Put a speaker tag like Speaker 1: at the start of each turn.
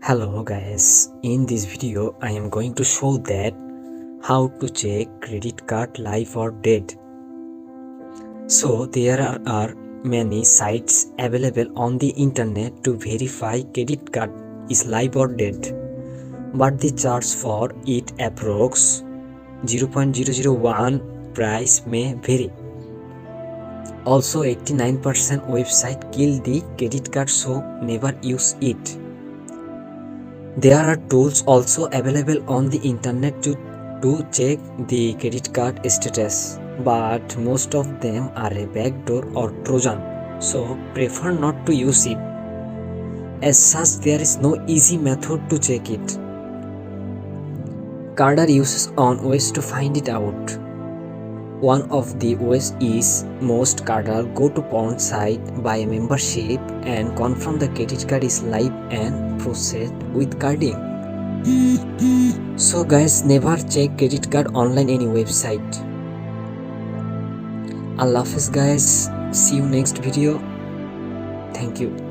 Speaker 1: Hello guys, in this video I am going to show that how to check credit card live or dead. So there are many sites available on the internet to verify credit card is live or dead, but the charge for it approx 0.001 price may vary. Also 89% website kill the credit card, so never use it. There are tools also available on the internet to check the credit card status, but most of them are a backdoor or Trojan, so prefer not to use it. As such, there is no easy method to check it. Cardar uses on ways to find it out. One of the ways is most cardar go to pawn site, buy a membership and confirm the credit card is live and proceed with carding. So guys, never check credit card online any website. Allah Hafiz guys, see you next video. Thank you.